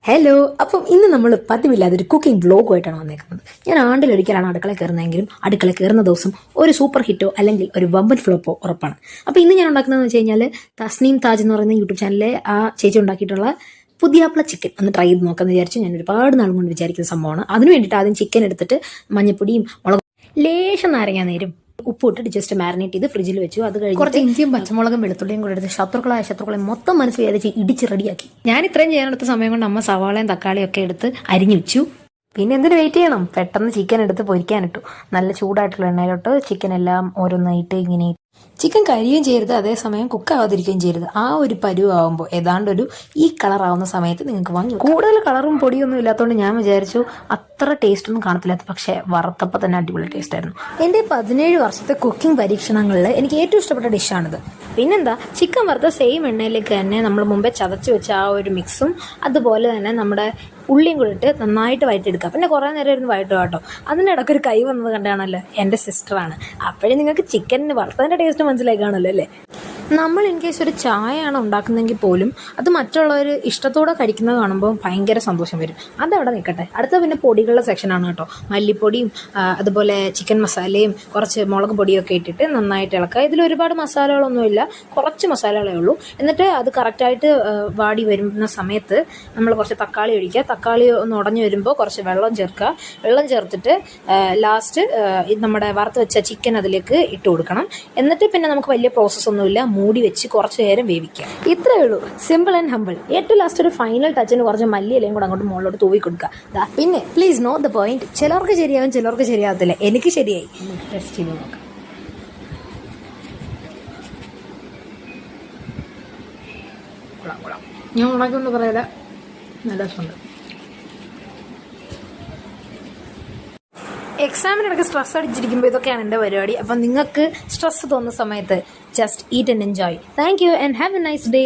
Hello. അപ്പം ഇന്ന് നമ്മൾ പതിവില്ലാതെ ഒരു കുക്കിംഗ് വ്ലോഗുമായിട്ടാണ് വന്നേക്കുന്നത്. ഞാൻ ആണ്ടിലൊരിക്കലാണ് അടുക്കള കയറുന്നതെങ്കിലും അടുക്കള കയറുന്ന ദിവസം ഒരു സൂപ്പർ ഹിറ്റോ അല്ലെങ്കിൽ ഒരു വമ്പൻ ഫ്ലോപ്പോ ഉറപ്പാണ്. അപ്പോൾ ഇന്ന് ഞാൻ ഉണ്ടാക്കുന്നതെന്ന് വെച്ച് കഴിഞ്ഞാൽ തസ്നീം താജ് എന്ന് പറയുന്ന യൂട്യൂബ് ചാനലിലെ ആ ചേച്ചി ഉണ്ടാക്കിയിട്ടുള്ള പുതിയാപ്പിള ചിക്കൻ ഒന്ന് ട്രൈ ചെയ്ത് നോക്കാമെന്ന് വിചാരിച്ചു. ഞാൻ ഒരുപാട് നാൾ കൊണ്ട് വിചാരിക്കുന്ന സംഭവമാണ്. അതിന് വേണ്ടിയിട്ട് ആദ്യം ചിക്കൻ എടുത്തിട്ട് മഞ്ഞപ്പൊടിയും മുളകും ലേശം നാരങ്ങാ നീരും ഉപ്പ് ഇട്ടിട്ട് ജസ്റ്റ് മാരിനേറ്റ് ചെയ്ത് ഫ്രിഡ്ജിൽ വെച്ചു. അത് കഴിഞ്ഞ് കുറച്ച് ഇഞ്ചിയും പച്ചമുളകും വെളുത്തുള്ളിയും കൂടെ എടുത്ത് ശത്രുക്കളെ മൊത്തം മനസ്സ് വിചാരിച്ച് ഇടിച്ച് റെഡിയാക്കി. ഞാൻ ഇത്രയും ചെയ്യാനെടുത്ത സമയം കൊണ്ട് അമ്മ സവാളയും തക്കാളിയും ഒക്കെ എടുത്ത് അരിഞ്ഞു വെച്ചു. പിന്നെ എന്തിനു വെയിറ്റ് ചെയ്യണം, പെട്ടെന്ന് ചിക്കൻ എടുത്ത് പൊരിക്കാനിട്ടു. നല്ല ചൂടായിട്ടുള്ള എണ്ണയിലോട്ട് ചിക്കൻ എല്ലാം ഓരോന്നായിട്ട് ഇങ്ങനെ ചിക്കൻ കരിയുകയും ചെയ്യരുത്, അതേസമയം കുക്കാവാതിരിക്കുകയും ചെയ്യരുത്. ആ ഒരു പരുവാകുമ്പോൾ ഏതാണ്ട് ഒരു ഈ കളറാവുന്ന സമയത്ത് നിങ്ങൾക്ക് വാങ്ങി. കൂടുതൽ കളറും പൊടിയൊന്നും ഇല്ലാത്തതുകൊണ്ട് ഞാൻ വിചാരിച്ചു അത്ര ടേസ്റ്റ് ഒന്നും കാണത്തില്ല. പക്ഷേ വറുത്തപ്പോൾ തന്നെ അടിപൊളി ടേസ്റ്റ് ആയിരുന്നു. എൻ്റെ 17 വർഷത്തെ കുക്കിംഗ് പരീക്ഷണങ്ങളിൽ എനിക്ക് ഏറ്റവും ഇഷ്ടപ്പെട്ട ഡിഷാണിത്. പിന്നെന്താ, ചിക്കൻ വറുത്ത സെയിം എണ്ണയിലേക്ക് തന്നെ നമ്മൾ മുമ്പേ ചതച്ച് വെച്ച ആ ഒരു മിക്സും അതുപോലെ തന്നെ നമ്മുടെ ഉള്ളിയും കൂടി ഇട്ട് നന്നായിട്ട് വഴറ്റിയെടുക്കുക. പിന്നെ കുറേ നേരം ഇരുന്ന് വഴറ്റുക കേട്ടോ. അതിനിടയ്ക്കൊരു കൈ വന്നത് കണ്ടാണല്ലോ, എൻ്റെ സിസ്റ്ററാണ്. അപ്പോഴേ നിങ്ങൾക്ക് ചിക്കൻ വറുത്തതിൻ്റെ ടേസ്റ്റ് മനസ്സിലായി കാണുമല്ലോ അല്ലേ. നമ്മൾ ഇൻ കേസ് ഒരു ചായയാണ് ഉണ്ടാക്കുന്നതെങ്കിൽ പോലും അത് മറ്റുള്ളവർ ഇഷ്ടത്തോടെ കഴിക്കുന്നത് കാണുമ്പോൾ ഭയങ്കര സന്തോഷം വരും. അതവിടെ നിൽക്കട്ടെ. അടുത്ത പിന്നെ പൊടികളുടെ സെക്ഷനാണ് കേട്ടോ. മല്ലിപ്പൊടിയും അതുപോലെ ചിക്കൻ മസാലയും കുറച്ച് മുളക് പൊടിയൊക്കെ ഇട്ടിട്ട് നന്നായിട്ട് ഇളക്കുക. ഇതിൽ ഒരുപാട് മസാലകളൊന്നുമില്ല, കുറച്ച് മസാലകളേ ഉള്ളൂ. എന്നിട്ട് അത് കറക്റ്റായിട്ട് വാടി വരുന്ന സമയത്ത് നമ്മൾ കുറച്ച് തക്കാളി ഒഴിക്കുക. തക്കാളി ഒന്ന് ഉടഞ്ഞു വരുമ്പോൾ കുറച്ച് വെള്ളം ചേർക്കുക. വെള്ളം ചേർത്തിട്ട് ലാസ്റ്റ് നമ്മുടെ വറുത്ത് വെച്ച ചിക്കൻ അതിലേക്ക് ഇട്ട് കൊടുക്കണം. എന്നിട്ട് പിന്നെ നമുക്ക് വലിയ പ്രോസസ്സൊന്നുമില്ല, മൂടി വെച്ച് കുറച്ച് നേരം വേവിക്കുക. ഇത്രയേ ഉള്ളൂ, സിമ്പിൾ ആൻഡ് ഹമ്പിൾ. ഏറ്റവും ലാസ്റ്റ് ഒരു ഫൈനൽ ടച്ചിന് കുറച്ച് മല്ലിയിലയും കൂടെ അങ്ങോട്ട് മുകളിലോട്ട് തൂവി കൊടുക്കുക. പിന്നെ പ്ലീസ് നോട്ട് ദ പോയിന്റ്, ചിലർക്ക് ശരിയാകും ചിലർക്ക് ശരിയാകത്തില്ല. എനിക്ക് ശരിയായി. ടെസ്റ്റ് ചെയ്ത് നോക്കാം. ഞാൻ ഉണ്ടാക്കിയൊന്നും പറയില്ല, നല്ല രസമുണ്ട്. എക്സാമിനിടയ്ക്ക് സ്ട്രെസ് അടിച്ചിരിക്കുമ്പോൾ ഇതൊക്കെയാണ് എൻ്റെ പരിപാടി. അപ്പം നിങ്ങൾക്ക് സ്ട്രെസ് തോന്നുന്ന സമയത്ത് just eat and enjoy. Thank you and have A nice day.